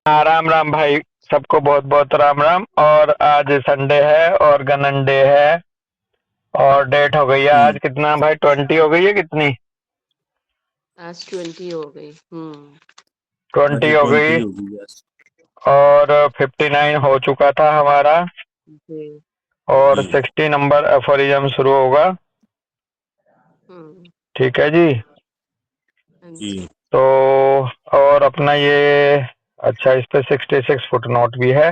हाँ, राम राम भाई। सबको बहुत बहुत राम राम। और आज संडे है और गणन डे है और डेट हो गई है आज कितना भाई, 20 हो गई है कितनी? आज 20 हो गई। 20 आज हो 20 गई। होगी आज। और 59 हो चुका था हमारा जी। और जी 60 नंबर एफोरिज्म शुरू होगा। ठीक है जी। जी तो और अपना ये अच्छा, इस पे 66 फुट नोट भी है,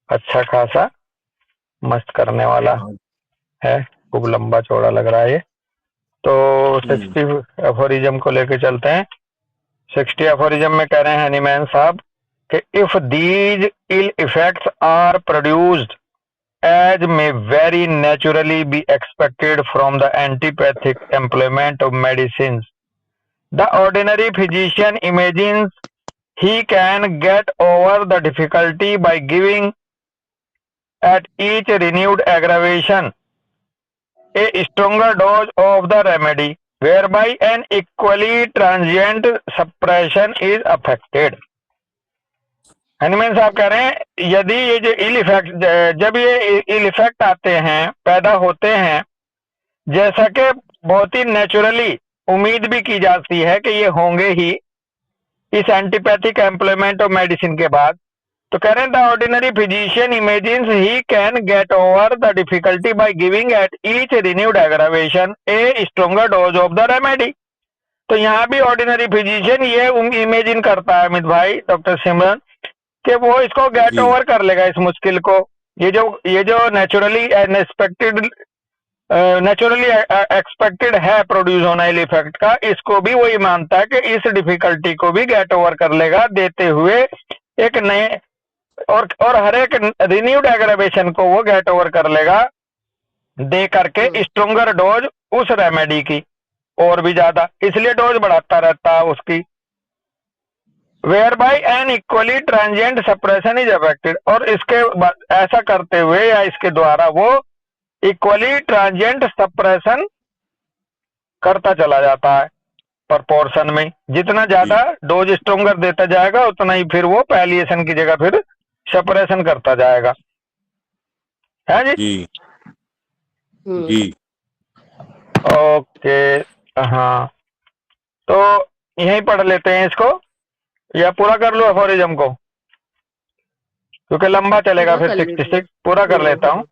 अच्छा खासा मस्त करने वाला हाँ। है, खूब लंबा चौड़ा लग रहा है ये। तो 60 एफोरिज्म को लेके चलते हैं। 60 एफोरिज्म में कह रहे हैं हनीमैन साहब कि if these ill effects are produced as may very naturally be expected from the antipathic employment of medicines, the ordinary physician imagines he can get over the difficulty by giving at each renewed aggravation a stronger dose of the remedy, whereby an equally transient suppression is affected. Hahnemann साहब कह रहे हैं यदि ये जो इल effect, जब ये इल effect आते हैं, पैदा होते हैं, जैसा कि बहुत ही नेचुरली उम्मीद भी की जाती है कि ये होंगे ही इस एंटीपैथिक एम्प्लॉयमेंट ऑफ मेडिसिन के बाद, तो कह रहे हैं the ordinary physician imagines he can get over the difficulty by giving at each renewed aggravation A stronger dose of the remedy. तो यहाँ भी ऑर्डिनरी फिजिशियन ये इमेजिन करता है अमित भाई, डॉक्टर सिमरन, कि वो इसको गेट जी ओवर कर लेगा इस मुश्किल को। ये जो नेचुरली अनएक्सपेक्टेड नेचुरली एक्सपेक्टेड है प्रोड्यूस होना इल इफेक्ट का, इसको भी वही मानता है कि इस डिफिकल्टी को भी गेट ओवर कर लेगा, देते हुए एक नए और हर एक रिन्यूड एग्रावेशन को वो गेट ओवर कर लेगा, दे करके स्ट्रोंगर डोज उस रेमेडी की और भी ज्यादा, इसलिए डोज बढ़ाता रहता है उसकी। Whereby an equally transient suppression is affected, और इसके ऐसा करते हुए या इसके द्वारा वो इक्वली ट्रांजिएंट सप्रेशन करता चला जाता है प्रपोर्शन में। जितना ज्यादा डोज स्ट्रोंगर देता जाएगा उतना ही फिर वो पैलिएशन की जगह फिर सप्रेशन करता जाएगा, है जी। जी जी ओके। हाँ, तो यहीं पढ़ लेते हैं इसको, या पूरा कर लो एफोरिज्म को क्योंकि लंबा चलेगा फिर। 66 पूरा कर लेता हूँ।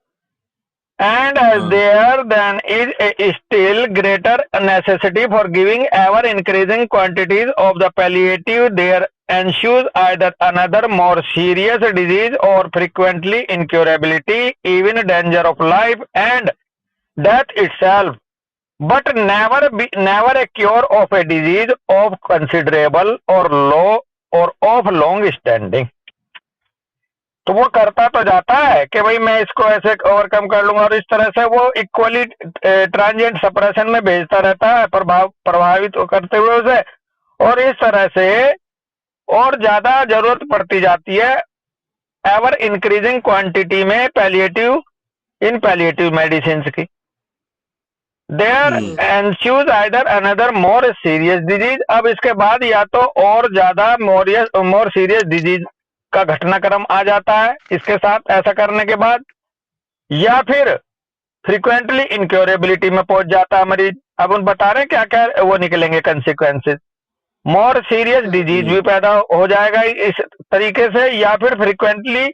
And as there then is a still greater necessity for giving ever increasing quantities of the palliative, there ensues either another more serious disease or frequently incurability, even danger of life and death itself, but never a cure of a disease of considerable or low or of long standing. तो वो करता तो जाता है कि भाई मैं इसको ऐसे ओवरकम कर लूंगा, और इस तरह से वो इक्वली ट्रांजिएंट सप्रेशन में भेजता रहता है, प्रभावित करते हुए उसे, और इस तरह से और ज्यादा जरूरत पड़ती जाती है एवर इंक्रीजिंग क्वांटिटी में पैलिएटिव मेडिसिन की। There ensues either another more serious disease, अब इसके बाद या तो और ज्यादा मोर सीरियस डिजीज का घटनाक्रम आ जाता है इसके साथ ऐसा करने के बाद, या फिर फ्रीक्वेंटली इनक्योरेबिलिटी में पहुंच जाता है मरीज। अब उन बता रहे हैं क्या क्या वो निकलेंगे कंसिक्वेंसेस। मोर सीरियस डिजीज भी पैदा हो जाएगा इस तरीके से, या फिर फ्रीक्वेंटली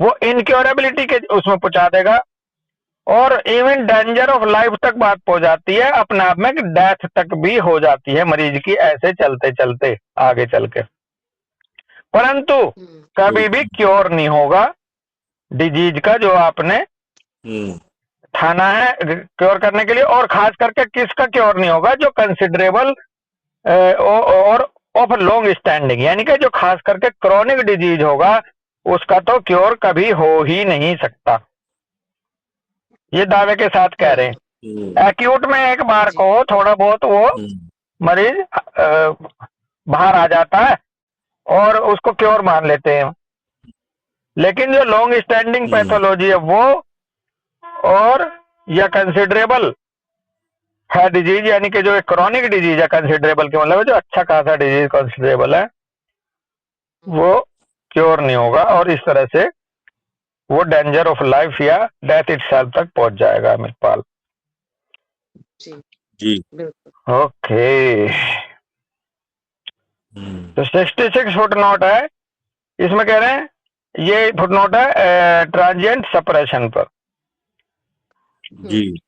वो इनक्योरेबिलिटी के उसमें पहुंचा देगा, और इवन डेंजर ऑफ लाइफ तक बात पहुंच जाती है, अपने आप में डेथ तक भी हो जाती है मरीज की, ऐसे चलते चलते आगे चल के। परंतु कभी भी क्योर नहीं होगा डिजीज का जो आपने ठाना है क्योर करने के लिए, और खास करके किसका क्योर नहीं होगा, जो कंसिडरेबल और ऑफ लॉन्ग स्टैंडिंग, यानी कि जो खास करके क्रॉनिक डिजीज होगा उसका तो क्योर कभी हो ही नहीं सकता, ये दावे के साथ कह रहे हैं। एक्यूट में एक बार को थोड़ा बहुत वो मरीज बाहर आ जाता है और उसको क्योर मान लेते हैं, लेकिन जो लॉन्ग स्टैंडिंग पैथोलॉजी है वो और या कंसिडरेबल है डिजीज, यानी कि जो एक क्रॉनिक डिजीज है, कंसिडरेबल के मतलब जो अच्छा खासा डिजीज कंसिडरेबल है, वो क्योर नहीं होगा और इस तरह से वो डेंजर ऑफ लाइफ या डेथ इटसेल्फ तक पहुंच जाएगा। अमितपाल, जी जी। बिल्कुल। ओके। तो 66 फुट नोट है, इसमें कह रहे हैं ये फुट नोट है ट्रांजिएंट सप्रेशन पर। जी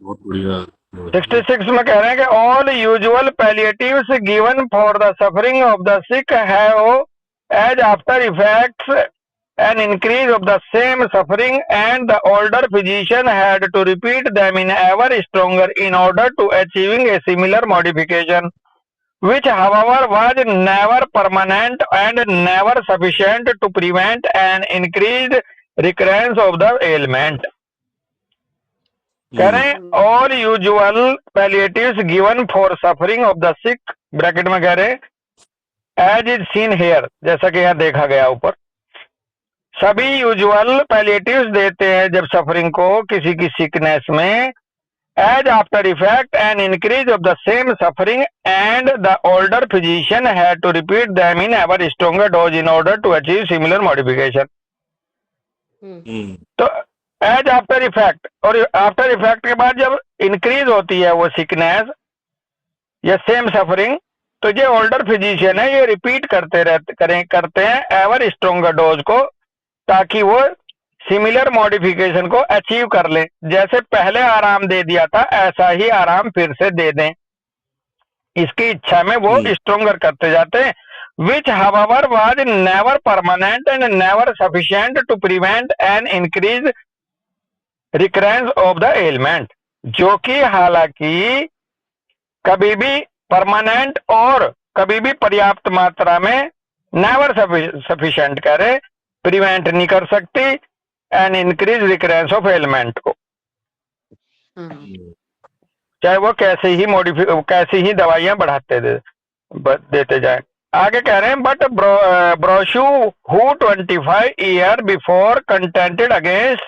बहुत बढ़िया। 66 में कह रहे हैं कि all usual palliatives given for the suffering of the sick have as after effects an increase of the same suffering, and the older physician had to repeat them in ever stronger in order to achieving a similar modification, which however was never permanent and never sufficient to prevent an increased recurrence of the ailment. कह रहे हैं all usual palliatives given for suffering of the sick, bracket में कह रहे हैं as is seen here, जैसा कि यहाँ देखा गया ऊपर, सभी यूजुअल पैलिएटिव्स देते हैं जब सफरिंग को किसी की सिकनेस में, as after effect and increase of the same suffering, and the older physician had to repeat them in ever stronger dose in order to achieve similar modification. तो एज आफ्टर इफेक्ट, और after effect के बाद जब increase होती है वो sickness या same suffering, तो ये ओल्डर फिजिशियन है, ये रिपीट करते हैं एवर स्ट्रॉन्गर डोज को, ताकि वो सिमिलर मॉडिफिकेशन को अचीव कर ले। जैसे पहले आराम दे दिया था ऐसा ही आराम फिर से दे दें, इसकी इच्छा में वो स्ट्रॉन्गर करते जाते हैं। Which however was never permanent and never sufficient to prevent an increase recurrence of the ailment, जो कि हालांकि कभी भी परमानेंट और कभी भी पर्याप्त मात्रा में नेवर सफिशिएंट करे, प्रिवेंट नहीं कर सकती and increase recurrence of element को, चाहे वो कैसी ही दवाइयां बढ़ाते देते जाए। आगे कह रहे हैं but Broussais who 25 year before contented against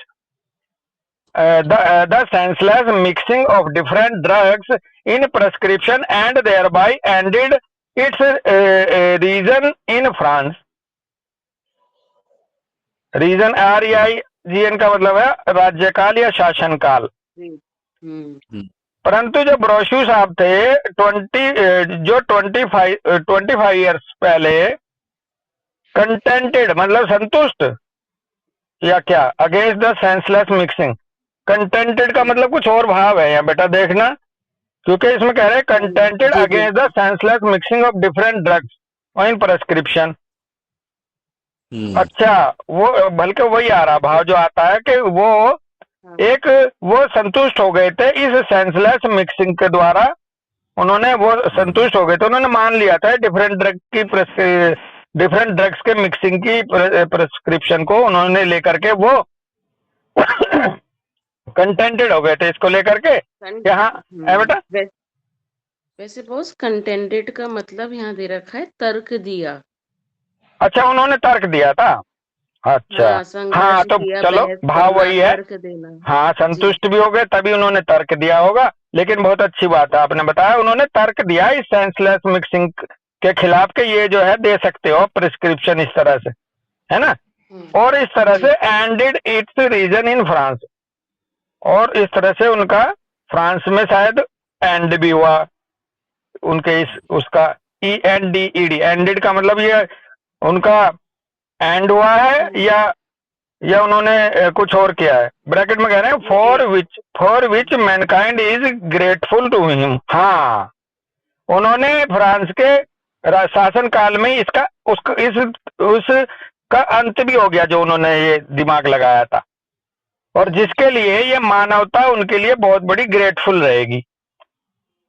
the senseless mixing of different drugs in prescription and thereby ended its reason in France. Reason REIGN का मतलब है राज्यकाल या शासनकाल। परंतु जो ब्रोशू साहब थे 25 ईयर्स पहले कंटेंटेड मतलब संतुष्ट या क्या, against the senseless mixing, contented का मतलब कुछ और भाव है यहाँ बेटा देखना, क्योंकि इसमें कह रहे हैं contented against the senseless mixing of different drugs in prescription. अच्छा, वो बल्कि वही आ रहा भाव जो आता है कि वो संतुष्ट हो गए थे इस सेंसलेस मिक्सिंग के द्वारा, उन्होंने वो संतुष्ट हो गए थे, उन्होंने मान लिया था डिफरेंट ड्रग्स के मिक्सिंग की प्रेस्क्रिप्शन को उन्होंने लेकर के वो कंटेंटेड हो गए थे इसको लेकर के। यहाँ बेटा वैसे बॉस कंटेंटेड का मतलब यहाँ दे रखा है तर्क दिया। अच्छा, उन्होंने तर्क दिया था। अच्छा हाँ, तो चलो भाव वही है। हाँ, संतुष्ट भी हो गए तभी उन्होंने तर्क दिया होगा, लेकिन बहुत अच्छी बात है आपने बताया, उन्होंने तर्क दिया इस सेंसलेस मिक्सिंग के खिलाफ के ये जो है दे सकते हो प्रिस्क्रिप्शन इस तरह से, है ना। और इस तरह से ended its reason in France, और इस तरह से उनका फ्रांस में शायद एंड भी हुआ उनके उसका ENDED, एंडेड का मतलब ये उनका एंड हुआ है या उन्होंने कुछ और किया है। ब्रैकेट में कह रहे हैं for which mankind is grateful to him. हाँ, उन्होंने फ्रांस के शासन काल में उसका अंत भी हो गया जो उन्होंने ये दिमाग लगाया था, और जिसके लिए ये मानवता उनके लिए बहुत बड़ी ग्रेटफुल रहेगी।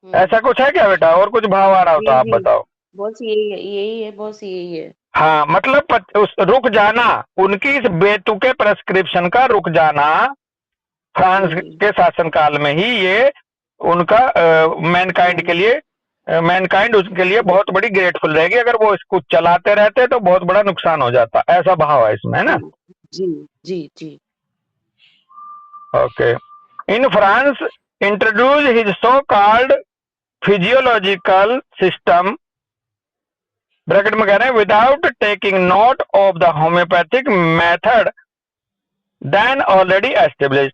ऐसा कुछ है क्या बेटा, और कुछ भाव आ रहा हो तो आप बताओ। बॉस यही है बॉस, यही है। हाँ, मतलब रुक जाना, उनकी इस बेतुके प्रेस्क्रिप्शन का रुक जाना फ्रांस के शासनकाल में ही ये उनका मैनकाइंड के लिए, मैनकाइंड उसके लिए बहुत बड़ी ग्रेटफुल रहेगी। अगर वो इसको चलाते रहते तो बहुत बड़ा नुकसान हो जाता, ऐसा भाव है इसमें, है ना। जी जी जी। Okay. In France introduce his so called physiological system bracket में कह रहे हैं without taking note of the homoeopathic method then already establish,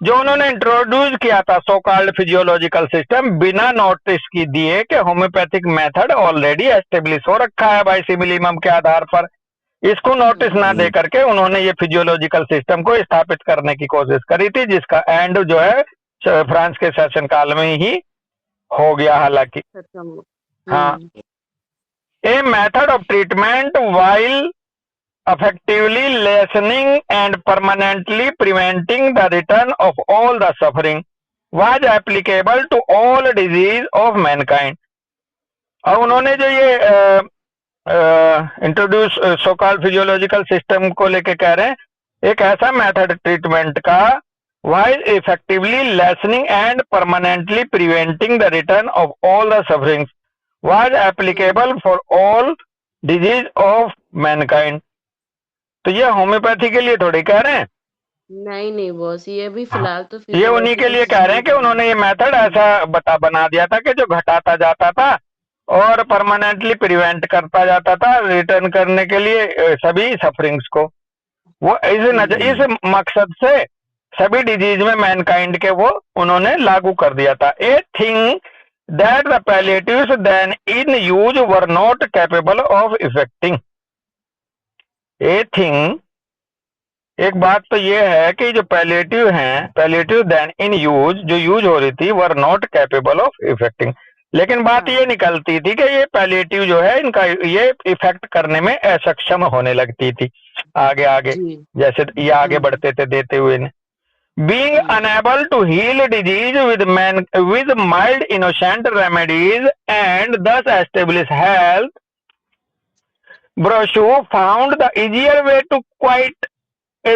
जो उन्होंने इंट्रोड्यूस किया था सो कॉल्ड फिजियोलॉजिकल सिस्टम, बिना नोटिस की दिए कि होम्योपैथिक मेथड ऑलरेडी एस्टेब्लिश हो रखा है बाय सिमिलिमम के आधार पर, इसको नोटिस ना दे करके उन्होंने ये फिजियोलॉजिकल सिस्टम को स्थापित करने की कोशिश करी थी, जिसका एंड जो है फ्रांस के शासन काल में ही हो गया हालांकि। खत्म। हाँ, ए method of treatment while effectively lessening and permanently preventing the return of all the suffering was applicable to all disease of mankind। और उन्होंने जो ये इंट्रोड्यूस सो कॉल्ड फिजियोलॉजिकल सिस्टम को लेके कह रहे हैं, एक ऐसा मेथड ट्रीटमेंट का while effectively lessening and permanently preventing the return of all the sufferings was applicable for all disease of mankind। तो ये होम्योपैथी के लिए थोड़ी कह रहे हैं, नहीं बॉस, ये भी फिलहाल तो ये उन्हीं के लिए कह रहे हैं कि उन्होंने ये मेथड ऐसा बना दिया था कि जो घटाता जाता था और परमानेंटली प्रिवेंट करता जाता था रिटर्न करने के लिए सभी सफरिंग्स को। वो इस मकसद से सभी डिजीज में मैनकाइंड के वो उन्होंने लागू कर दिया था। A thing that the palliatives then in use were not capable of effecting. A thing, एक बात तो ये है कि जो पैलिएटिव हैं, पैलिएटिव देन इन यूज जो यूज हो रही थी were not capable of effecting, लेकिन बात ये निकलती थी कि ये पैलिएटिव जो है इनका ये इफेक्ट करने में असक्षम होने लगती थी आगे आगे, जैसे ये आगे बढ़ते थे देते हुए ने। Being unable to heal disease with mild innocent remedies and thus establish health, Brochu found the easier way to quiet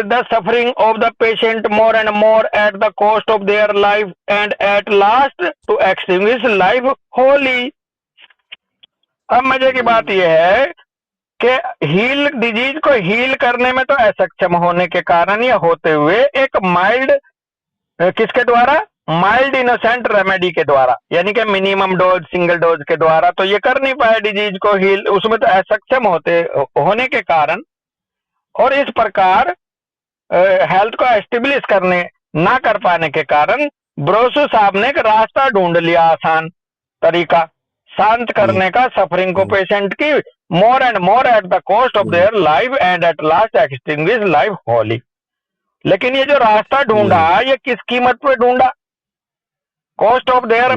the suffering of the patient more and more at the cost of their life and at last to extinguish life wholly। अब मजे की बात यह है कि heal disease को heal करने में तो असक्षम होने के कारण या होते हुए एक माइल्ड, किसके द्वारा, माइल्ड इनोसेंट रेमेडी के द्वारा, यानी कि मिनिमम डोज सिंगल डोज के द्वारा तो ये कर नहीं पाए डिजीज को हील, उसमें तो असक्षम होने के कारण और इस प्रकार हेल्थ को एस्टेब्लिश करने ना कर पाने के कारण ब्रोसू साहब ने एक रास्ता ढूंढ लिया, आसान तरीका शांत करने का सफरिंग को पेशेंट की, मोर and more at the cost of their life and at last extinguish life Holi. लेकिन ये जो रास्ता ढूंढा ये किस कीमत पे ढूंढा, कॉस्ट ऑफ देयर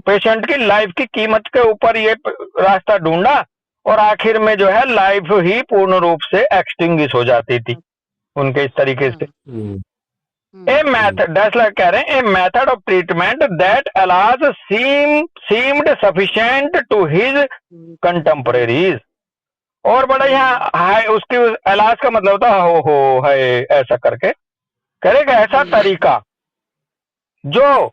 पेशेंट की लाइफ की कीमत के ऊपर ये रास्ता ढूंढा और आखिर में जो है लाइफ ही पूर्ण रूप से एक्सटिंग्विश हो जाती थी उनके इस तरीके से। ए मेथड, डैसलर कह रहे हैं, a method of treatment that always seemed sufficient to his contemporaries. और बड़ा यहाँ हाय, उसकी अलाज का मतलब होता हो है ऐसा करके करेगा, ऐसा तरीका जो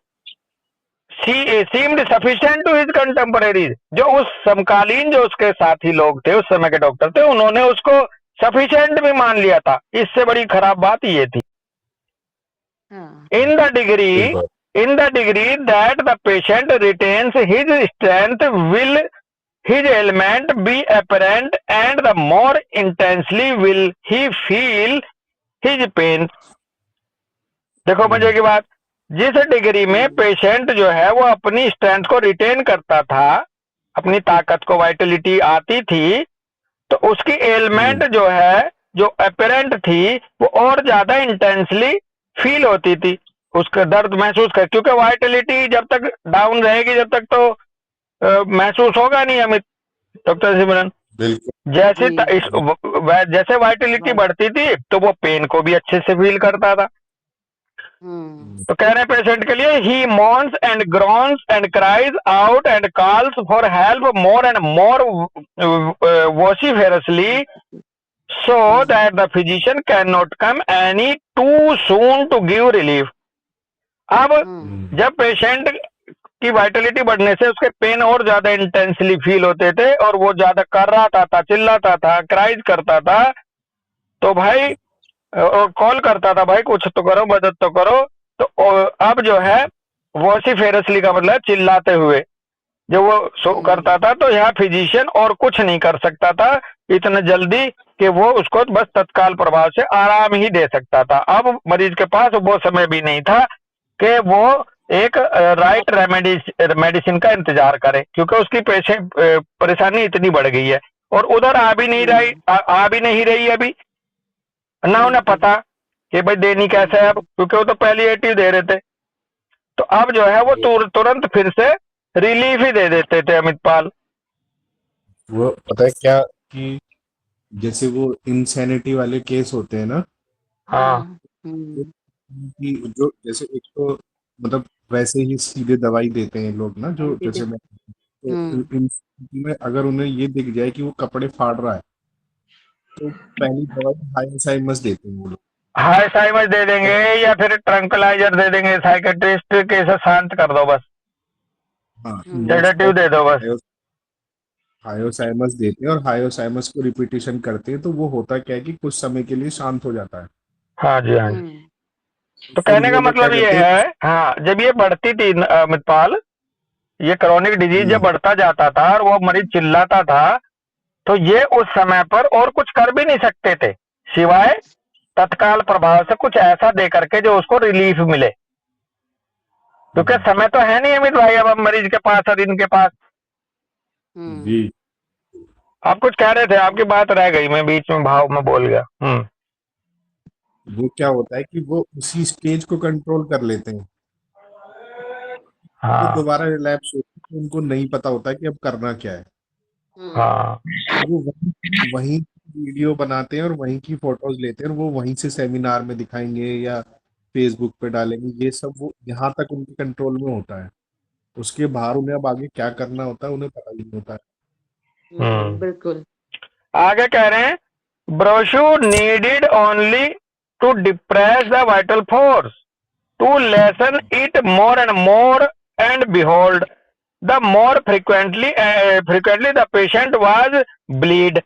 seemed sufficient to his contemporaries, जो उस समकालीन जो उसके साथी लोग थे उस समय के डॉक्टर थे उन्होंने उसको सफिशिएंट भी मान लिया था। इससे बड़ी खराब बात ये थी, in the degree that the patient retains his strength will his element be apparent and the more intensely will he feel his pain. देखो मजे की बात, जिस डिग्री में पेशेंट जो है वो अपनी स्ट्रेंथ को रिटेन करता था, अपनी ताकत को वाइटलिटी आती थी, तो उसकी एलिमेंट जो है जो अपरेंट थी वो और ज्यादा इंटेंसली फील होती थी, उसका दर्द महसूस कर, क्योंकि वाइटलिटी जब तक डाउन रहेगी जब तक तो महसूस होगा नहीं अमित, डॉक्टर सिमरन। जैसे वाइटलिटी बढ़ती थी तो वो पेन को भी अच्छे से फील करता था। तो कह रहे हैं पेशेंट के लिए he moans and groans and cries out and calls for help more and more vociferously so that the physician cannot come any too soon to give relief। अब जब पेशेंट की वाइटलिटी बढ़ने से उसके पेन और ज्यादा इंटेंसली फील होते थे और वो ज्यादा कर रहा था, चिल्लाता था, क्राइज करता था, तो भाई कॉल करता था भाई कुछ तो करो, मदद तो करो। तो अब जो है वोसिफेरसली का मतलब चिल्लाते हुए, जो वो शो करता था, तो यहाँ फिजिशियन और कुछ नहीं कर सकता था इतने जल्दी कि वो उसको बस तत्काल प्रभाव से आराम ही दे सकता था। अब मरीज के पास वो समय भी नहीं था कि वो एक राइट मेडिसिन का इंतजार करे, क्योंकि उसकी परेशानी इतनी बढ़ गई है और उधर आ भी नहीं रही, आ भी नहीं रही अभी, ना उन्हें पता कि भाई देनी कैसे है अब, क्योंकि वो तो पैलिएटिव दे रहे थे। तो अब जो है वो तुरंत फिर से रिलीफ ही दे देते थे अमित पाल। वो पता है क्या कि जैसे वो इंसैनिटी वाले केस होते हैं ना, हाँ कि जो जैसे एक तो मतलब वैसे ही सीधे दवाई देते हैं लोग ना, जो जैसे मैं तो इन में अगर उन्हें ये दिख जाए कि वो कपड़े फाड़ रहा है तो पहली दवाई हाइसाइमस देते हैं वो लोग। हाई साइमस दे देंगे या फिर ट्रंकलाइजर दे देंगे, साइकेट्रिस्ट के से शांत कर दो बस, हाँ, सेडेटिव दे दो बस। हायोसाइमस देते हैं और हायोसाइमस को रिपीटिशन करते हैं, तो वो होता क्या है कि कुछ समय के लिए शांत हो जाता है। हाँ जी, हाँ जी। तो फिर कहने वो का लोग क्या मतलब ये करते हैं, है, हाँ, जब ये बढ़ती थी अमित पाल, ये क्रोनिक डिजीज जब बढ़ता जाता था और वो मरीज चिल्लाता था, तो ये उस समय पर और कुछ कर भी नहीं सकते थे सिवाय तत्काल प्रभाव से कुछ ऐसा दे करके जो उसको रिलीफ मिले, क्योंकि समय तो है नहीं अमित भाई अब मरीज के पास और इनके पास। जी आप कुछ कह रहे थे, आपकी बात रह गई, मैं बीच में भाव में बोल गया। वो क्या होता है कि वो उसी स्टेज को कंट्रोल कर लेते हैं, वो हाँ दोबारा रिलैप्स होते हैं, उनको नहीं पता होता कि अब करना क्या है। हाँ वो वहीं वीडियो बनाते हैं और वहीं की फोटोज लेते हैं और वो वहीं से सेमिनार में दिखाएंगे या फेसबुक पे डालेंगे, ये सब वो यहाँ तक उनके कंट्रोल में होता है। उसके बाहर उन्हें अब आगे क्या करना होता है उन्हें पता ही नहीं होता है। बिल्कुल। आगे कह रहे हैं, Broussais needed only to depress the vital force, to lessen it more and more, and behold the more frequently the patient was bleed,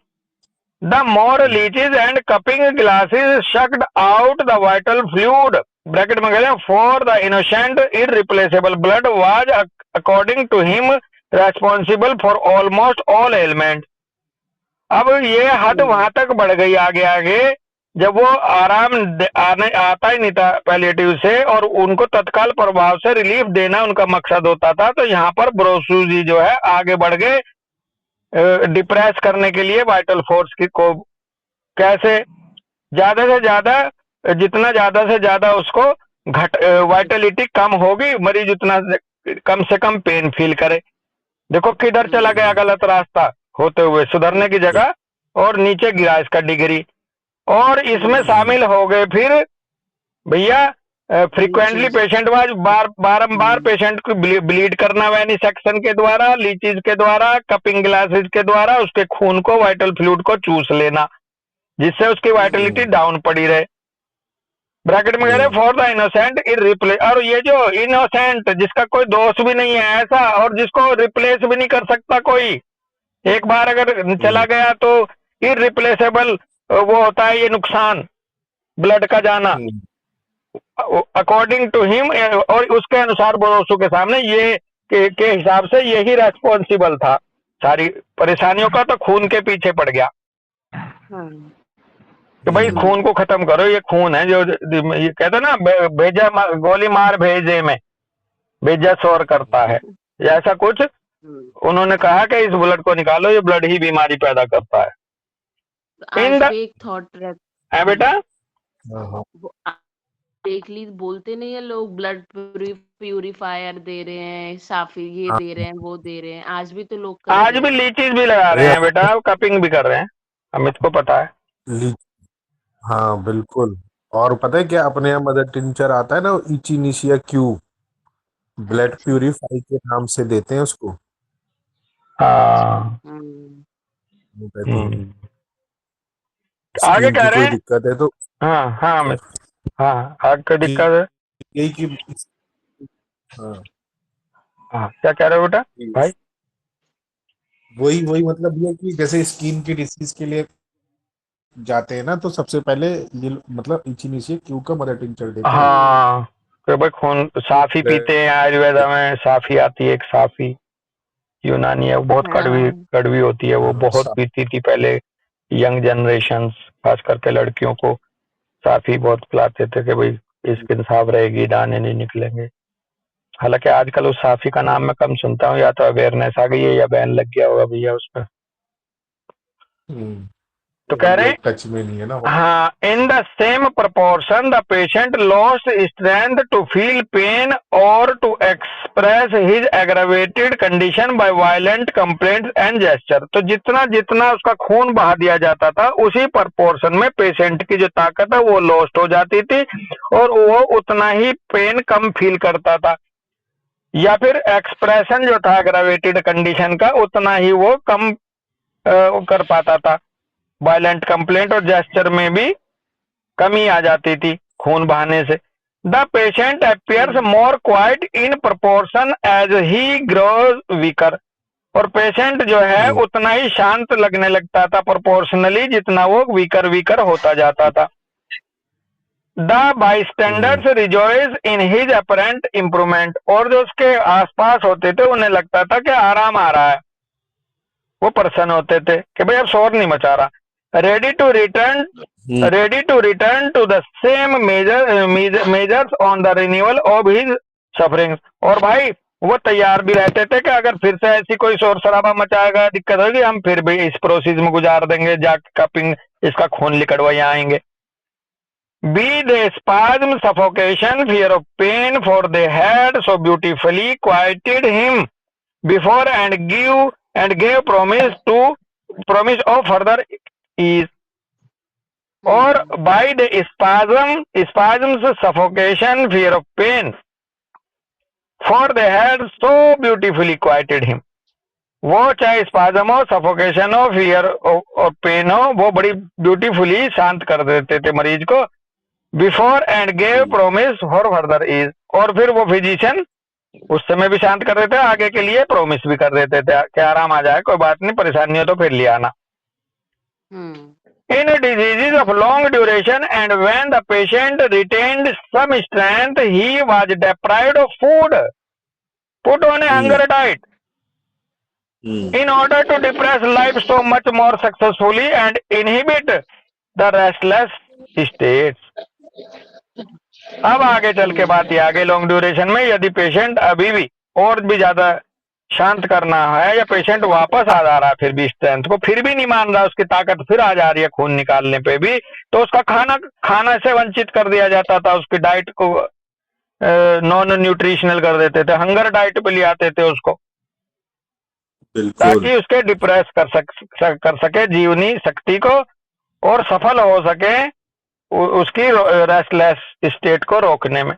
the more leeches and cupping glasses sucked out the vital fluid, bracket में कह रहे हैं, for the innocent irreplaceable blood was according to him responsible for almost all ailments। अब ये हद वहां तक बढ़ गई आगे आगे, जब वो आराम आता ही नहीं था पैलिएटिव से और उनको तत्काल प्रभाव से रिलीफ देना उनका मकसद होता था, तो यहाँ पर ब्रोशू जी जो है आगे बढ़ गए डिप्रेस करने के लिए वाइटल फोर्स की को, कैसे ज्यादा से ज्यादा, जितना ज्यादा से ज्यादा उसको वाइटलिटी कम होगी, मरीज उतना कम से कम पेन फील करे। देखो किधर चला गया गलत रास्ता होते हुए, सुधरने की जगह और नीचे गिरा इसका डिग्री। और इसमें शामिल हो गए फिर भैया फ्रीक्वेंटली पेशेंट वाज बारंबार पेशेंट को ब्लीड करना वैनी सेक्शन के द्वारा, लीचीज के द्वारा, कपिंग ग्लासेस के द्वारा उसके खून को, वाइटल फ्लूइड को चूस लेना, जिससे उसकी वाइटलिटी डाउन पड़ी रहे। ब्रैकेट में कह रहे फॉर द इनोसेंट इररिप्लेस, और ये जो इनोसेंट जिसका कोई दोष भी नहीं है ऐसा, और जिसको रिप्लेस भी नहीं कर सकता कोई, एक बार अगर चला गया तो इररिप्लेसेबल वो होता है ये नुकसान, ब्लड का जाना, अकॉर्डिंग टू हिम, और उसके अनुसार ब्रोशू के सामने ये के हिसाब से यही रेस्पॉन्सिबल था सारी परेशानियों का, तो खून के पीछे पड़ गया कि भाई खून को खत्म करो, ये खून है जो ये कहते ना भेजा गोली मार भेजे में भेजा शोर करता है, या ऐसा कुछ उन्होंने कहा कि इस ब्लड को निकालो, ये ब्लड ही बीमारी पैदा करता है। आज भी एक थॉट रहता है बेटा, देख ली, बोलते नहीं है लोग ब्लड प्यूरिफायर दे रहे हैं, साफी ये दे रहे हैं, वो दे रहे हैं, आज भी तो लोग आज भी लीचीज भी लगा रहे हैं बेटा, कपिंग भी कर रहे हैं, अमित को पता है। हाँ बिल्कुल। और पता है क्या, अपने यहाँ मदर टिंचर आता है ना, इचिनिशिया क्यू, ब्लड प्यूरिफाई के नाम से देते हैं उसको। हाँ आगे कह रहे हैं, दिक्कत है तो हाँ हाँ अमित, हाँ आगे दिक्कत है यही कि हाँ क्या कह रहे हो बेटा भाई? वही वही मतलब ये कि जैसे स्किन की डिसीज के लिए जाते हैं ना, तो सबसे पहले ये मतलब इचिनिशिया क्यू का मदर टिंचर देते हैं। हाँ तो भाई खून साफी पीते हैं, आयुर्वेदा में साफी आती है, एक साफी यूनानी है, वो बहुत कड़वी हाँ कड़वी होती है, वो बहुत सा- पीती थी पहले। यंग जनरेशन्स खास करके लड़कियों को साफी बहुत पिलाते थे कि भाई स्किन साफ रहेगी, दाने नहीं निकलेंगे। हालांकि आजकल उस साफी का नाम मैं कम सुनता हूँ, या तो अवेयरनेस आ गई है या बैन लग गया होगा भैया उस पर। तो कह रहे हैं, लोग टच में नहीं है ना। हाँ, in the same proportion the patient lost strength to feel pain और to express his aggravated condition by violent complaints and gesture. तो जितना जितना उसका खून बहा दिया जाता था, उसी प्रपोर्शन में पेशेंट की जो ताकत है वो लॉस्ट हो जाती थी, और वो उतना ही पेन कम फील करता था, या फिर एक्सप्रेशन जो था एग्रावेटेड कंडीशन का उतना ही वो कम कर पाता था। वायलेंट कंप्लेंट और जेस्चर में भी कमी आ जाती थी खून बहाने से। The patient appears more quite in proportion as he grows weaker. और पेशेंट जो है उतना ही शांत लगने लगता था प्रोपोर्शनली, जितना वो वीकर वीकर होता जाता था। The bystanders rejoice in his apparent improvement. और जो उसके आसपास होते थे उन्हें लगता था कि आराम आ रहा है, वो प्रसन्न होते थे कि भाई अब शोर नहीं मचा रहा। Ready to return to the same measures on the renewal of his sufferings. और भाई वो तैयार भी रहते थे कि अगर फिर से ऐसी कोई शोर शराबा मचाएगा, दिक्कत होगी, हम फिर भी इस प्रोसेस में गुजार देंगे, जाके कपिंग इसका खून लिकड़वा आएंगे। Be the spasm, suffocation, fear of pain, for they had so beautifully quieted him before and gave promise of further ease. और by the spasms, suffocation, fear of pain, for they had so beautifully quieted him. वो चाहे spasm हो, suffocation हो, fear और pen हो, वो बड़ी beautifully शांत कर देते थे मरीज को। Before and gave promise for further is. और फिर वो फिजिशियन उस समय भी शांत कर देते, आगे के लिए प्रोमिस भी कर देते थे कि आराम आ जाए, कोई बात नहीं, परेशानी हो तो फिर ले आना। In diseases of long duration and when the patient retained some strength he was deprived of food, put on a hunger diet in order to depress life so much more successfully and inhibit the restless states. अब आगे चल के बात ये आगे long duration में यदि patient अभी भी और भी ज्यादा शांत करना है, या पेशेंट वापस आ जा रहा है फिर भी स्ट्रेंथ को, फिर भी नहीं मान रहा, उसकी ताकत फिर आ जा रही है खून निकालने पे भी, तो उसका खाना से वंचित कर दिया जाता था, उसकी डाइट को नॉन न्यूट्रिशनल कर देते थे, हंगर डाइट पे ले आते थे उसको, ताकि उसके डिप्रेस कर सके जीवनी शक्ति को और सफल हो सके उसकी रेस्टलेस स्टेट को रोकने में।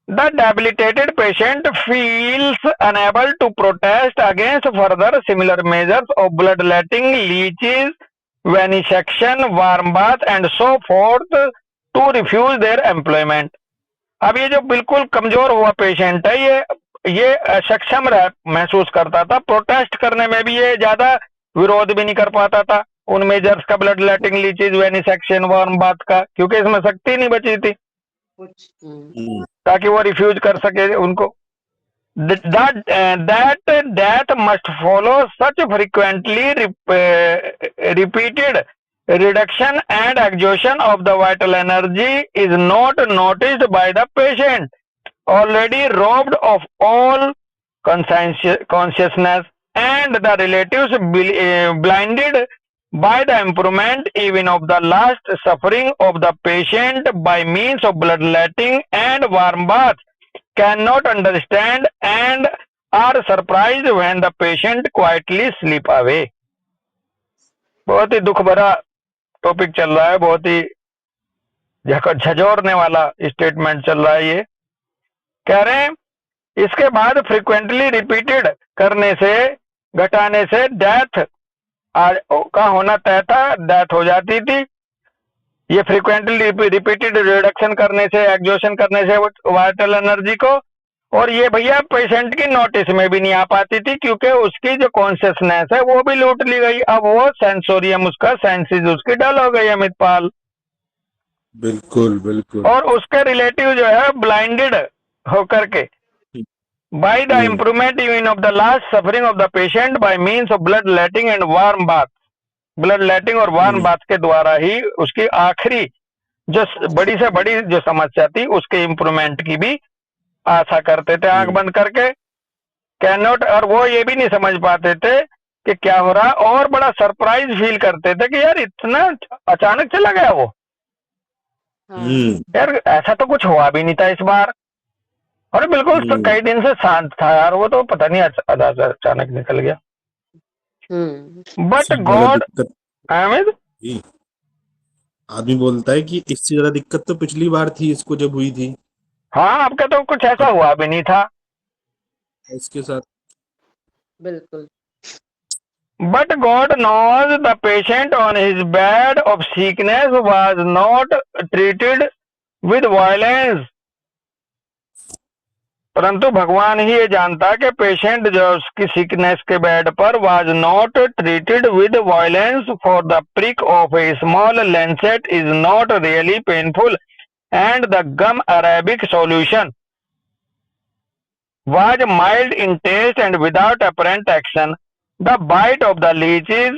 The debilitated patient feels unable to protest against further similar measures of bloodletting, leeches, venesection, warm bath and so forth to refuse their employment. अब ये जो बिल्कुल कमजोर हुआ पेशेंट है, ये अक्षम महसूस करता था, प्रोटेस्ट करने में भी ये ज्यादा विरोध भी नहीं कर पाता था उन मेजर्स का, bloodletting, leeches, venesection, warm bath का, क्योंकि इसमें शक्ति नहीं बची थी ताकि वो रिफ्यूज कर सके उनको। that death must follow such frequently repeated reduction and exhaustion of the vital energy is not noticed by the patient, already robbed of all consciousness, and the relatives blinded by the improvement even of the last suffering of the patient by means of bloodletting and warm bath cannot understand and are surprised when the patient quietly sleep away. बहुत ही दुख भरा topic चल रहा है, बहुत ही झकझोरने वाला statement चल रहा है। ये कह रहे हैं इसके बाद फ्रीक्वेंटली रिपीटेड करने से, घटाने से डेथ का होना तय था, डेथ हो जाती थी। ये फ्रीक्वेंटली रिपीटेड रिडक्शन करने से, एग्जॉशन करने से वाइटल एनर्जी को, और ये भैया पेशेंट की नोटिस में भी नहीं आ पाती थी क्योंकि उसकी जो कॉन्शियसनेस है वो भी लूट ली गई। अब वो सेंसोरियम, उसका सेंसेस उसकी डल हो गई अमितपाल। बिल्कुल बिल्कुल। और उसके रिलेटिव जो है ब्लाइंडेड होकर के by the improvement even of the last suffering of the patient by means of blood letting and warm bath. Blood letting और वार्म बाथ के द्वारा ही उसकी आखिरी जो बड़ी से बड़ी जो समस्या थी उसके इम्प्रूवमेंट की भी आशा करते थे आंख बंद करके। कैन नॉट, और वो ये भी नहीं समझ पाते थे कि क्या हो रहा, और बड़ा सरप्राइज फील करते थे कि यार इतना अचानक चला गया वो, यार ऐसा तो कुछ हुआ भी नहीं था इस बार, और बिल्कुल तो कई दिन से शांत था यार, वो तो पता नहीं अचानक निकल गया। बट गॉड, अहमद आदमी बोलता है कि इससे ज्यादा दिक्कत तो पिछली बार थी इसको जब हुई थी। हाँ, आपका तो कुछ ऐसा हुआ भी नहीं था इसके साथ। बिल्कुल। But God knows the patient on his bed of sickness was not treated with violence. परंतु भगवान ही ये जानता कि पेशेंट जो उसकी सिकनेस के बेड पर was not treated with violence, for the prick of a small lancet is not really painful, and the gum arabic solution was mild in taste and without apparent action. The bite of the leech is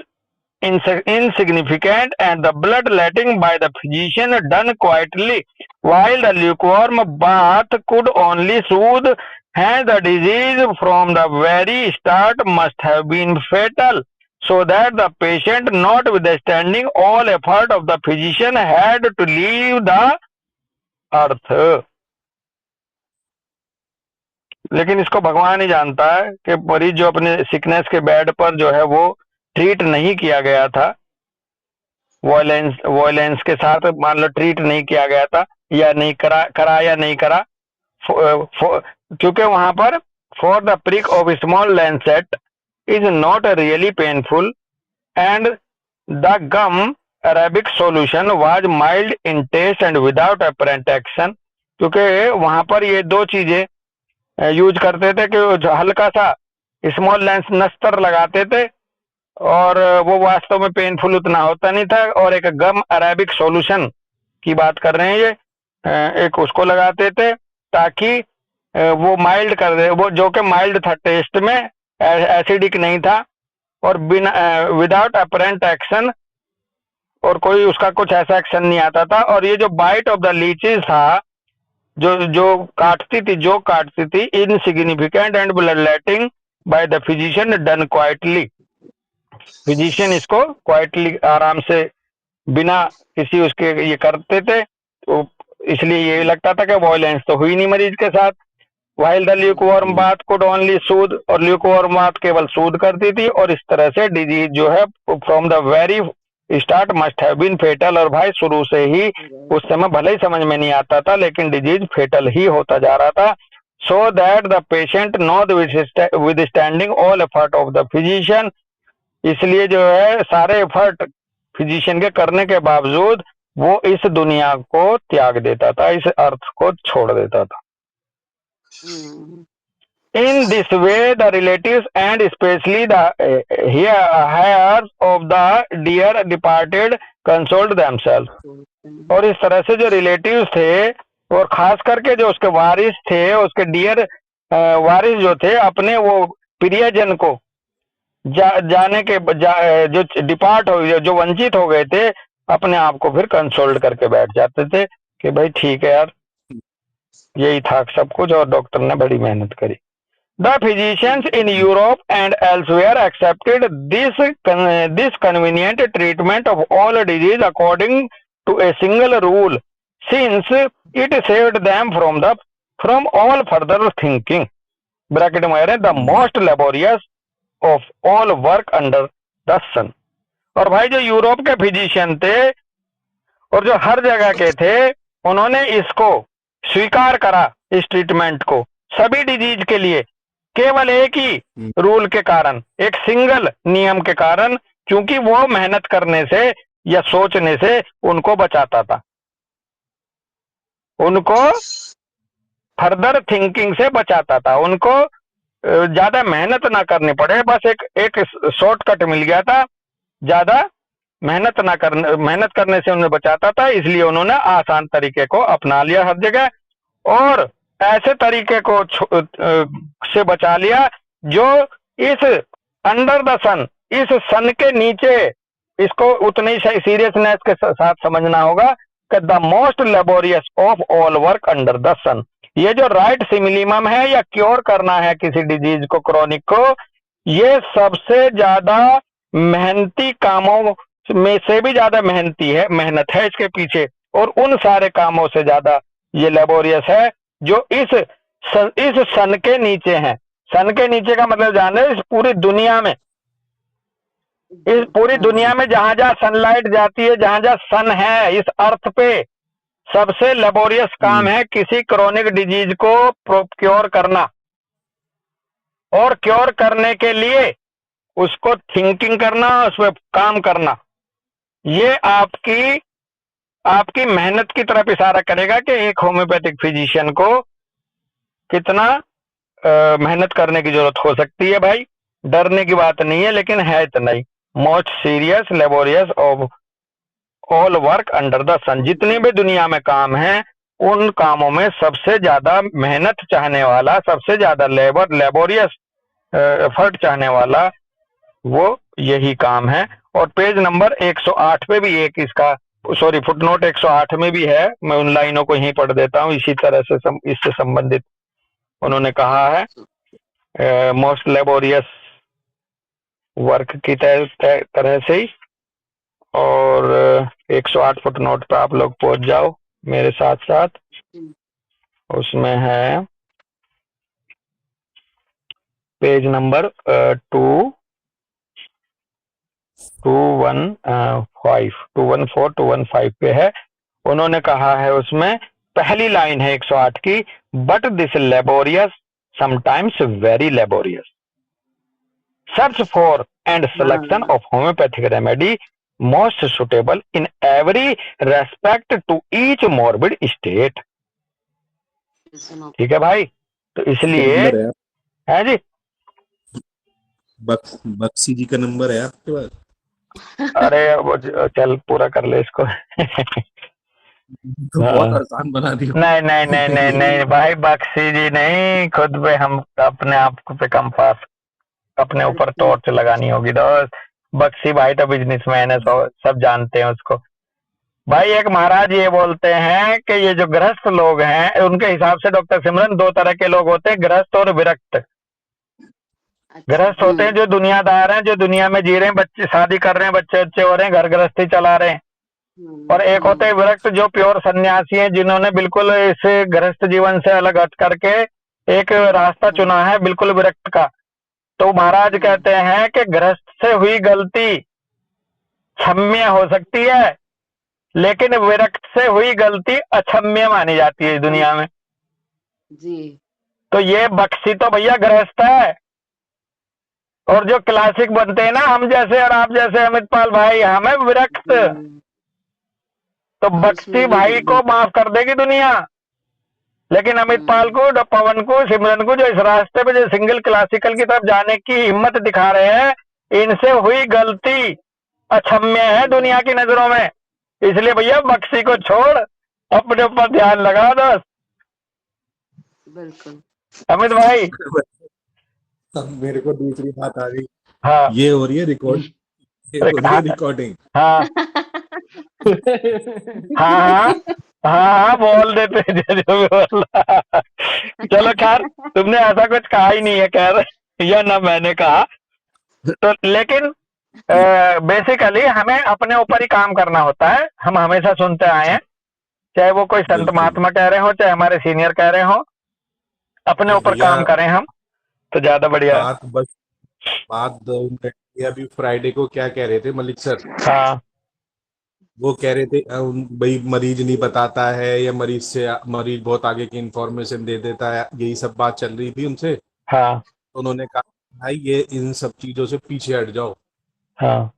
insignificant, and the blood letting by the physician done quietly, while the lukewarm bath could only soothe, and the disease from the very start must have been fatal, so that the patient, notwithstanding all effort of the physician, had to leave the earth. लेकिन इसको भगवान ही जानता है कि मरीज जो अपने sickness के बेड पर जो है वो ट्रीट नहीं किया गया था, वॉयलेंस के साथ मान लो ट्रीट नहीं किया गया था, या नहीं करा या नहीं करा, क्योंकि वहां पर for the prick of small lancet is not really painful, and the gum arabic solution was mild in taste and without apparent action, क्योंकि वहां पर ये दो चीजें यूज करते थे कि हल्का सा स्मॉल लेंस नस्तर लगाते थे और वो वास्तव में पेनफुल उतना होता नहीं था, और एक गम अरेबिक सॉल्यूशन की बात कर रहे हैं ये, एक उसको लगाते थे ताकि वो माइल्ड कर दे, वो जो कि माइल्ड था टेस्ट में, एसिडिक नहीं था, और बिना विदाउट अपरेंट एक्शन, और कोई उसका कुछ ऐसा एक्शन नहीं आता था। और ये जो बाइट ऑफ द लीचेस था, जो काटती थी insignificant and blood letting by the physician done quietly, physician इसको क्वाइटली आराम से बिना किसी उसके ये करते थे, तो इसलिए ये लगता था कि वॉयलेंस तो हुई नहीं मरीज के साथ। While the lukewarm bath could only soothe, और ल्यूकवार्म बाथ केवल सूद करती थी, और इस तरह से डिजीज जो है from the very start must have been fatal, और भाई शुरू से ही उस समय भले ही समझ में नहीं आता था लेकिन डिजीज फेटल ही होता जा रहा था। So that the patient not with standing all effort of the physician, इसलिए जो है सारे एफर्ट फिजिशियन के करने के बावजूद वो इस दुनिया को त्याग देता था, इस अर्थ को छोड़ देता था। In this way, the relatives and especially the heirs of the dear departed consoled themselves. और इस तरह से जो रिलेटिव्स थे और खास करके जो उसके वारिस थे, उसके डियर वारिस जो थे, अपने वो प्रियजन को जाने के जो डिपार्ट हो, जो वंचित हो गए थे, अपने आप को फिर कंसोल्ड करके बैठ जाते थे कि भाई ठीक है यार, यही था सब कुछ, और डॉक्टर ने बड़ी मेहनत करी। The physicians in Europe and elsewhere accepted this convenient treatment of all disease according to a single rule, since it saved them from all further thinking. Bracket में है the most laborious of all work under the sun. और भाई जो Europe के physician थे और जो हर जगह के थे, उन्होंने इसको स्वीकार करा, इस ट्रीटमेंट को सभी डिजीज के लिए, केवल एक ही रूल के कारण, एक सिंगल नियम के कारण, क्योंकि वो मेहनत करने से या सोचने से उनको बचाता था, उनको फर्दर थिंकिंग से बचाता था, उनको ज्यादा मेहनत ना करनी पड़े, बस एक शॉर्टकट मिल गया था, ज्यादा मेहनत करने से उन्हें बचाता था, इसलिए उन्होंने आसान तरीके को अपना लिया हर जगह। और ऐसे तरीके को से बचा लिया जो इस अंडर द सन, इस सन के नीचे, इसको उतनी सीरियसनेस के साथ समझना होगा कि the most laborious of all work under the sun. ये जो राइट सिमिलिमम है या क्योर करना है किसी डिजीज को, क्रॉनिक को, ये सबसे ज्यादा मेहनती कामों में से भी ज्यादा मेहनती है, मेहनत है इसके पीछे, और उन सारे कामों से ज्यादा ये लेबोरियस है जो इस सन के नीचे हैं। सन के नीचे का मतलब जान रहे, इस पूरी दुनिया में, इस पूरी दुनिया में जहां जहां सनलाइट जाती है, जहां जहां सन है इस अर्थ पे, सबसे लेबोरियस काम है किसी क्रॉनिक डिजीज को क्योर करना। और क्योर करने के लिए उसको थिंकिंग करना, उस पर काम करना, ये आपकी मेहनत की तरफ इशारा करेगा कि एक होम्योपैथिक फिजिशियन को कितना मेहनत करने की जरूरत हो सकती है। भाई डरने की बात नहीं है, लेकिन है इतना ही, most serious laborious of all work under the sun. जितने भी दुनिया में काम है, उन कामों में सबसे ज्यादा मेहनत चाहने वाला, सबसे ज्यादा लेबोरियस एफर्ट चाहने वाला वो यही काम है। और पेज नंबर 108 पे भी एक इसका, सॉरी फुटनोट 108 में भी है, मैं उन लाइनों को यहीं पढ़ देता हूँ, इसी तरह से इससे संबंधित उन्होंने कहा है मोस्ट लेबोरियस वर्क की तरह से ही। और 108 फुटनोट पे आप लोग पहुंच जाओ मेरे साथ साथ, उसमें है पेज नंबर 215 पे है। उन्होंने कहा है उसमें, पहली लाइन है 108 की, but this laborious sometimes very laborious search for and selection of homoeopathic remedy most suitable in every respect to each morbid state. ठीक है भाई, तो इसलिए है जी, बक्सी जी का नंबर है आपके पास? अरे वो चल पूरा कर ले इसको। तो बहुत आसान बना दी। नहीं नहीं नहीं नहीं नहीं भाई, बक्सी जी नहीं, खुद पे हम अपने आप पे कंपास, अपने ऊपर टॉर्च लगानी होगी दोस्त। बक्सी भाई तो बिजनेसमैन है, सब जानते हैं उसको। भाई एक महाराज ये बोलते हैं कि ये जो गृहस्थ लोग हैं, उनके हिसाब से डॉक्टर सिमरन, दो तरह के लोग होते हैं, गृहस्थ और विरक्त। गृहस्थ होते हैं जो दुनियादार हैं, जो दुनिया में जी रहे हैं, बच्चे शादी कर रहे हैं, बच्चे बच्चे हो रहे हैं, घर गृहस्थी चला रहे हैं। और एक होते हैं विरक्त, जो प्योर सन्यासी हैं, जिन्होंने बिल्कुल इस गृहस्थ जीवन से अलग हट करके एक रास्ता चुना है बिल्कुल विरक्त का। तो महाराज कहते हैं कि गृहस्थ से हुई गलती क्षम्य हो सकती है, लेकिन विरक्त से हुई गलती अक्षम्य मानी जाती है इस दुनिया में जी। तो ये बक्सी तो भैया गृहस्थ है। और जो क्लासिक बनते हैं ना, हम जैसे और आप जैसे, अमित पाल भाई, हमें विरक्त, तो बक्सी भाई को माफ कर देगी दुनिया, लेकिन अमित पाल को, पवन को, सिमरन को, जो इस रास्ते पे जो सिंगल क्लासिकल की तरफ जाने की हिम्मत दिखा रहे हैं, इनसे हुई गलती अक्षम्य है दुनिया की नजरों में। इसलिए भैया बक्सी को छोड़, अपने ऊपर ध्यान लगा दोस्त। बिल्कुल अमित भाई, मेरे को दूसरी बात आ गई। हाँ ये हो रही है रिकॉर्डिंग। हाँ हाँ हाँ बोल देते जो भी बोला। चलो खैर, तुमने ऐसा कुछ कहा ही नहीं है, कह रहे या ना मैंने कहा तो, लेकिन बेसिकली हमें अपने ऊपर ही काम करना होता है। हम हमेशा सुनते आए हैं, चाहे वो कोई संत महात्मा कह रहे हो, चाहे हमारे सीनियर कह रहे हो, अपने ऊपर काम करें हम तो ज्यादा बढ़िया है। बात अभी फ्राइडे को क्या कह रहे थे मलिक सर? हाँ, वो कह रहे थे भाई मरीज नहीं बताता है, या मरीज बहुत आगे की इंफॉर्मेशन दे देता है, यही सब बात चल रही थी उनसे। हाँ, तो उन्होंने कहा भाई ये इन सब चीजों से पीछे हट जाओ। हाँ,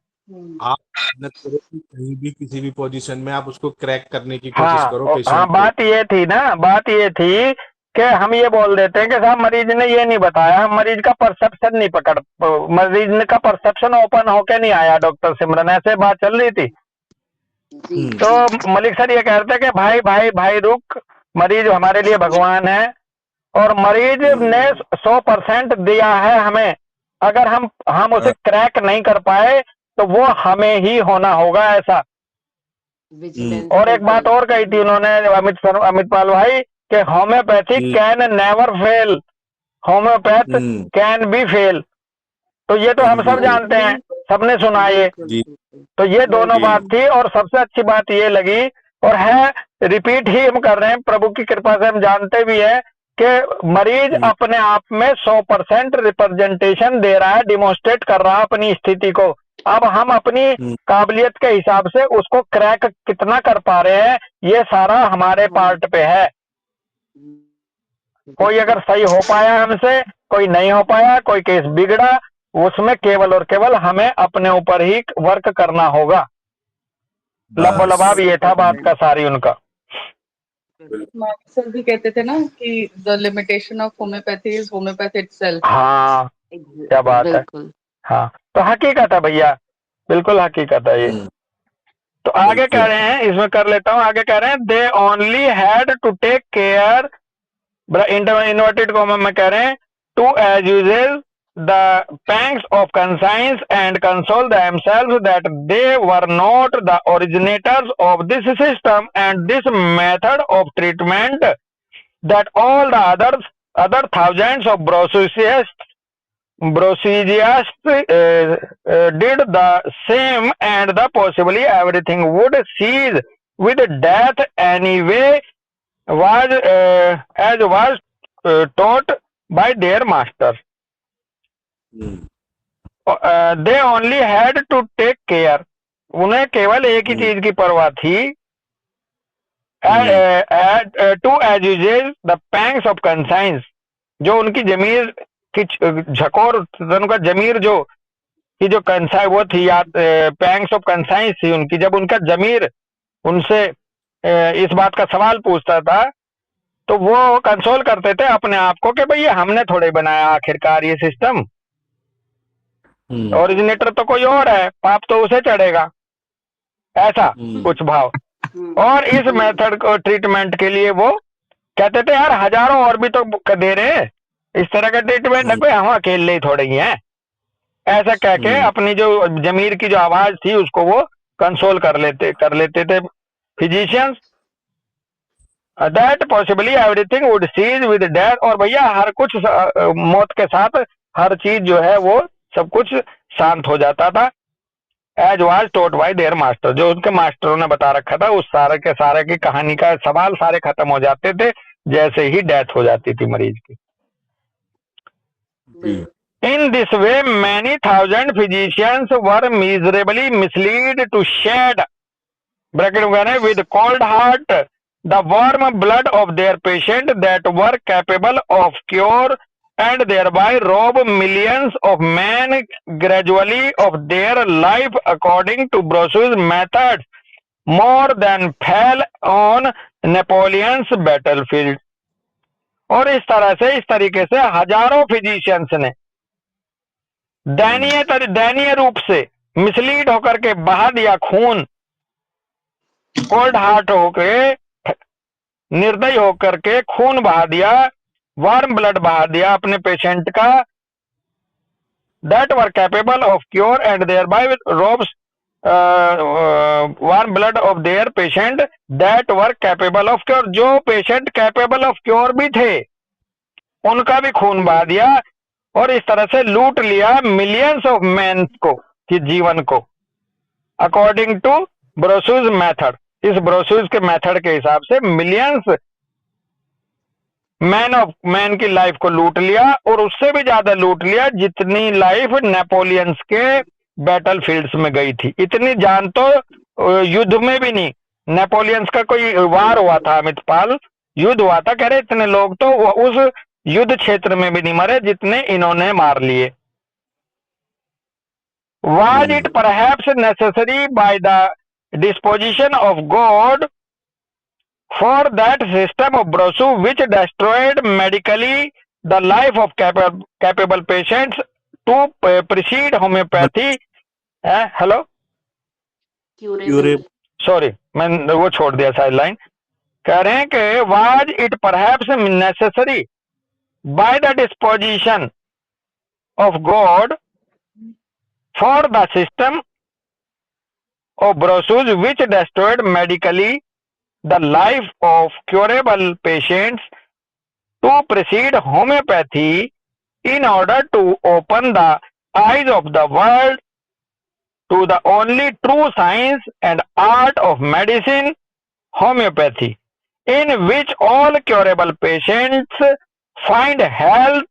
आप मेहनत करो कि कहीं भी किसी भी पोजीशन में आप उसको क्रैक करने की कोशिश करो। हाँ, बात ये थी ना, बात ये थी कि हम ये बोल देते हैं कि साहब मरीज ने ये नहीं बताया, हम मरीज का परसेप्शन नहीं पकड़, मरीज का परसेप्शन ओपन होके नहीं आया डॉक्टर सिमरन, ऐसे बात चल रही थी। तो मलिक सर ये कहते हैं कि भाई भाई भाई रुक, मरीज हमारे लिए भगवान है, और मरीज ने 100% दिया है हमें, अगर हम उसे क्रैक नहीं कर पाए तो वो हमें ही होना होगा ऐसा। विजिलेंस और एक बात और कही थी उन्होंने, अमित पाल भाई, कि homeopathy can never fail, homeopath can be fail. तो ये तो हम सब जानते हैं, सबने सुना ये। तो ये दोनों बात थी, और सबसे अच्छी बात ये लगी, और है रिपीट ही हम कर रहे हैं, प्रभु की कृपा से हम जानते भी हैं कि मरीज अपने आप में 100% रिप्रेजेंटेशन दे रहा है, डिमोन्स्ट्रेट कर रहा है अपनी स्थिति को। अब हम अपनी काबिलियत के हिसाब से उसको क्रैक कितना कर पा रहे हैं, ये सारा हमारे पार्ट पे है। कोई अगर सही हो पाया हमसे, कोई नहीं हो पाया, कोई केस बिगड़ा, उसमें केवल और केवल हमें अपने ऊपर ही वर्क करना होगा। लबाब ये था बात का सारी उनका। मार्क सर भी कहते थे ना कि the limitation of homeopathy is homeopathy itself. हाँ, क्या बात है। बिल्कुल। हाँ, तो हकीकत है भैया, बिल्कुल हकीकत है ये। तो आगे कह रहे हैं, इसमें कर लेता हूँ, आगे कह रहे हैं they only had to take care, inverted comma में कह रहे हैं, to as usual the pangs of conscience and console themselves that they were not the originators of this system and this method of treatment, that all the other thousands of brosusiasts did the same, and the possibly everything would cease with death anyway, was as was taught by their master. They only had to take care, उन्हें केवल एक ही चीज की परवाह थी, to as usual the pangs of conscience, जो उनकी जमीर की झकोर, उनका जमीर जो की जो कंसाई वो थी, पैंग्स ऑफ कंसाइंस थी उनकी, जब उनका जमीर उनसे इस बात का सवाल पूछता था तो वो कंसोल करते थे अपने आप को कि भैया हमने थोड़े बनाया आखिरकार ये सिस्टम, ओरिजिनेटर तो कोई और है, पाप तो उसे चढ़ेगा, ऐसा कुछ भाव। और इस मेथड को ट्रीटमेंट के लिए वो कहते थे यार हजारों और भी तो दे रहे हैं इस तरह का ट्रीटमेंट, कोई हम अकेले ही थोड़े ही हैं, ऐसा कह के अपनी जो जमीर की जो आवाज थी उसको वो कंसोल कर लेते थे physicians, that possibly everything would cease with death. और भैया हर कुछ मौत के साथ हर चीज जो है वो सब कुछ शांत हो जाता था, as was taught by their master, जो उनके मास्टरों ने बता रखा था, उस सारे के सारे की कहानी का सवाल सारे खत्म हो जाते थे जैसे ही डेथ हो जाती थी मरीज की। In this way many thousand physicians were miserably misled to shed bracket में with cold heart the warm blood of their patient that were capable of cure and thereby rob millions of men gradually of their life according to Brosse's methods, more than fell on Napoleon's battlefield। और इस तरह से, इस तरीके से हजारों physicians ने दयनीय रूप से मिसलीड होकर के बहा दिया खून, कोल्ड हार्ट होकर निर्दयी होकर के खून बहा दिया, वार्म ब्लड बहा दिया अपने पेशेंट का, that were capable of cure and thereby robs warm blood of their patient that were capable of cure, जो पेशेंट कैपेबल ऑफ क्योर भी थे उनका भी खून बहा दिया, और इस तरह से लूट लिया मिलियंस ऑफ मैन को कि जीवन को, अकॉर्डिंग टू ब्रोसूज मेथड। इस ब्रोसूज के मेथड के हिसाब से मिलियंस मैन की लाइफ को लूट लिया, और उससे भी ज्यादा लूट लिया जितनी लाइफ नेपोलियंस के बैटल फील्ड्स में गई थी। इतनी जान तो युद्ध में भी नहीं, नेपोलियंस का कोई वार हुआ था अमित पाल, युद्ध हुआ था, कह रहे इतने लोग तो उस युद्ध क्षेत्र में भी नहीं मरे जितने इन्होंने मार लिए। Was it perhaps necessary by the disposition of God for that system of Brosu which destroyed medically the life of capable patients to precede homeopathy? Hello, sorry मैं वो छोड़ दिया साइड लाइन। कह रहे हैं कि was it perhaps necessary by the disposition of God for the system of Brussels which destroyed medically the life of curable patients to precede homeopathy in order to open the eyes of the world to the only true science and art of medicine, homeopathy, in which all curable patients find health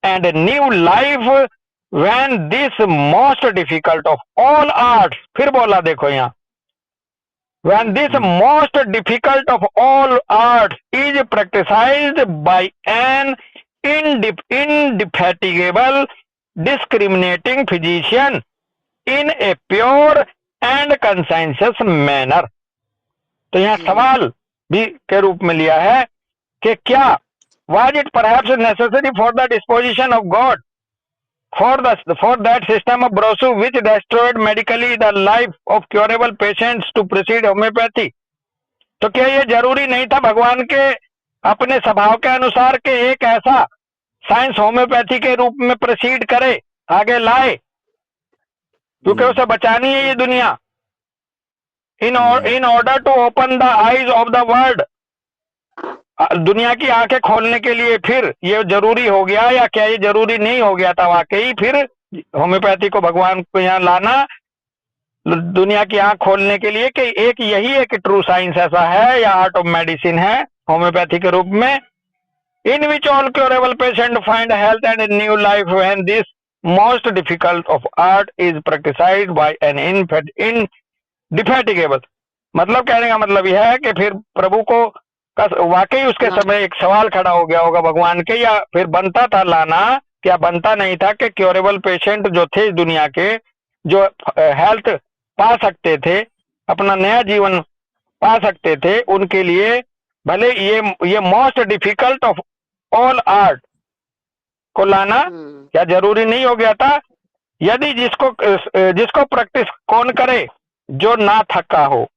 and new life when this most difficult of all arts, फिर बोला देखो यहाँ, when this most difficult of all arts is practiced by an indefatigable discriminating physician in a pure and conscientious manner. तो यहाँ सवाल भी के रूप में लिया है कि क्या was it perhaps necessary for the disposition of God for that system of Brussels which destroyed medically the life of curable patients to precede homeopathy? तो क्या ये जरूरी नहीं था भगवान के अपने स्वभाव के अनुसार के एक ऐसा साइंस होम्योपैथी के रूप में प्रोसीड करे, आगे लाए, क्योंकि उसे बचानी है ये दुनिया, in order to open the eyes of the world, दुनिया की आंखें खोलने के लिए। फिर ये जरूरी हो गया या क्या ये जरूरी नहीं हो गया था वाकई? फिर होम्योपैथी को भगवान को यहाँ लाना दुनिया की आंख खोलने के लिए कि एक यही एक ट्रू साइंस ऐसा है या आर्ट ऑफ मेडिसिन है होम्योपैथी के रूप में, in which all curable patient find health and new life when this most difficult of art is practised by an indefatigable. मतलब कहने का मतलब यह है कि फिर प्रभु को वाकई उसके समय एक सवाल खड़ा हो गया होगा भगवान के, या फिर बनता था लाना, क्या बनता नहीं था कि क्योरेबल पेशेंट जो थे इस दुनिया के, जो हेल्थ पा सकते थे, अपना नया जीवन पा सकते थे, उनके लिए भले ये most difficult of all art को लाना क्या जरूरी नहीं हो गया था? यदि जिसको प्रैक्टिस कौन करे? जो ना थका हो,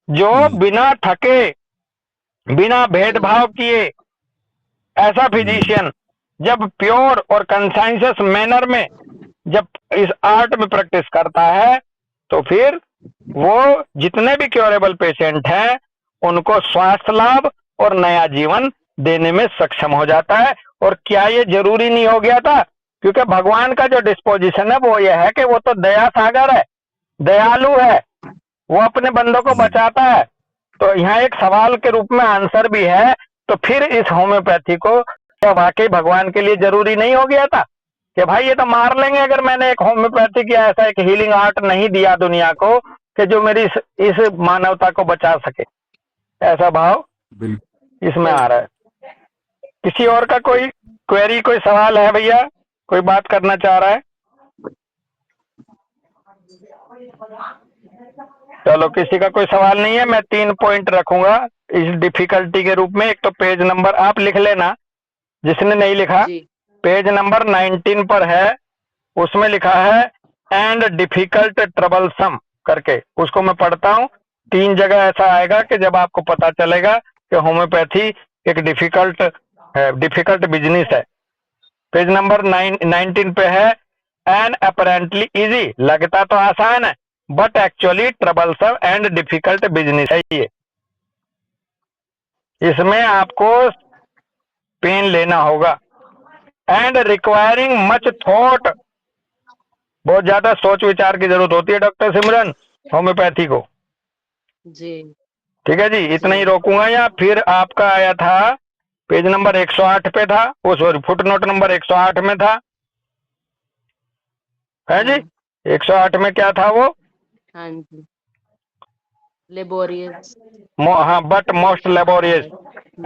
जो बिना थके, बिना भेदभाव किए, ऐसा फिजिशियन जब प्योर और कंसाइंसियस मैनर में जब इस आर्ट में प्रैक्टिस करता है, तो फिर वो जितने भी क्योरेबल पेशेंट हैं उनको स्वास्थ्य लाभ और नया जीवन देने में सक्षम हो जाता है। और क्या ये जरूरी नहीं हो गया था? क्योंकि भगवान का जो डिस्पोजिशन है वो ये है कि वो तो दया सागर है, दयालु है, वो अपने बंदों को बचाता है। तो यहाँ एक सवाल के रूप में आंसर भी है, तो फिर इस होम्योपैथी को क्या वाकई भगवान के लिए जरूरी नहीं हो गया था कि भाई ये तो मार लेंगे अगर मैंने एक होम्योपैथी या ऐसा एक हीलिंग आर्ट नहीं दिया दुनिया को कि जो मेरी इस मानवता को बचा सके? ऐसा भाव इसमें आ रहा है। किसी और का कोई क्वेरी, कोई सवाल है भैया? कोई बात करना चाह रहा है? चलो, किसी का कोई सवाल नहीं है। मैं 3 पॉइंट रखूंगा इस डिफिकल्टी के रूप में। एक तो पेज नंबर आप लिख लेना, जिसने नहीं लिखा, पेज नंबर 19 पर है, उसमें लिखा है एंड डिफिकल्ट ट्रबलसम करके, उसको मैं पढ़ता हूँ। 3 जगह ऐसा आएगा कि जब आपको पता चलेगा कि होम्योपैथी एक डिफिकल्ट है, डिफिकल्ट बिजनेस है। पेज नंबर 19 पे है, एंड अपेरेंटली इजी, लगता तो आसान है but actually troublesome and difficult business है ये। इसमें आपको पेन लेना होगा एंड रिक्वायरिंग मच थॉट, बहुत ज्यादा सोच विचार की जरूरत होती है डॉक्टर सिमरन होम्योपैथी को जी। ठीक है जी, इतना ही रोकूंगा। या फिर आपका आया था पेज नंबर 108 पे था, वो सॉरी फुट नोट नंबर 108 में था, है जी? 108 में क्या था वो? हाँ जी, लेबोरियस, हाँ, बट मोस्ट लेबोरियस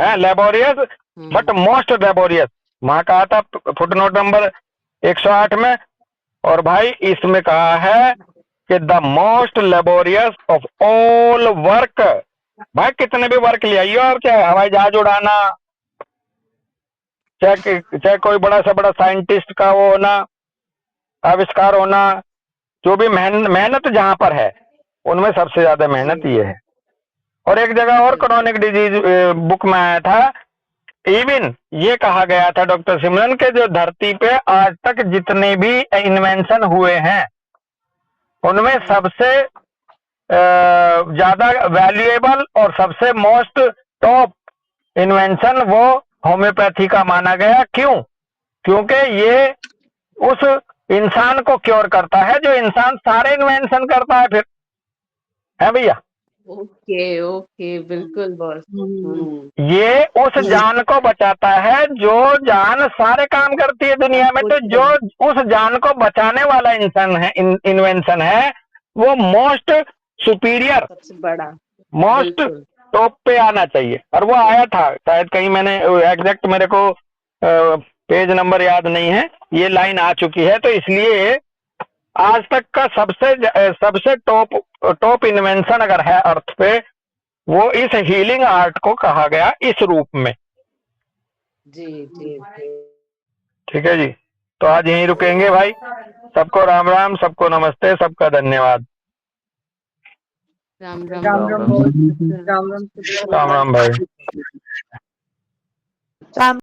है, लेबोरियस बट मोस्ट लेबोरियस, वहां कहा था फुट नोट नंबर 108 में। और भाई इसमें कहा है कि the most laborious of all work, भाई कितने भी वर्क ले आइए, और चाहे हवाई जहाज उड़ाना, चाहे कोई बड़ा से बड़ा साइंटिस्ट का वो होना, आविष्कार होना, जो भी मेहनत जहां पर है उनमें सबसे ज्यादा मेहनत ये है। और एक जगह और क्रोनिक डिजीज बुक में आया था इवन ये कहा गया था डॉक्टर सिमरन के जो धरती पे आज तक जितने भी इन्वेंशन हुए हैं उनमें सबसे ज्यादा वैल्यूएबल और सबसे मोस्ट टॉप इन्वेंशन वो होम्योपैथी का माना गया। क्यों? क्योंकि ये उस इंसान को क्योर करता है जो इंसान सारे इन्वेंशन करता है। फिर है भैया, ओके ओके, बिल्कुल बॉस। ये उस जान को बचाता है जो जान सारे काम करती है दुनिया में। तो जो उस जान को बचाने वाला इंसान है, इन्वेंशन है, वो मोस्ट सुपीरियर, सबसे बड़ा, मोस्ट बिल्कुल। टॉप पे आना चाहिए। और वो आया था शायद कहीं, मैंने एग्जैक्ट मेरे को पेज नंबर याद नहीं है, ये लाइन आ चुकी है। तो इसलिए आज तक का सबसे टॉप इन्वेंशन अगर है अर्थ पे, वो इस हीलिंग आर्ट को कहा गया इस रूप में। जी जी जी। ठीक है जी, तो आज यहीं रुकेंगे भाई। सबको राम राम, सबको नमस्ते, सबका धन्यवाद। राम राम राम राम बॉस। राम राम राम राम भाई।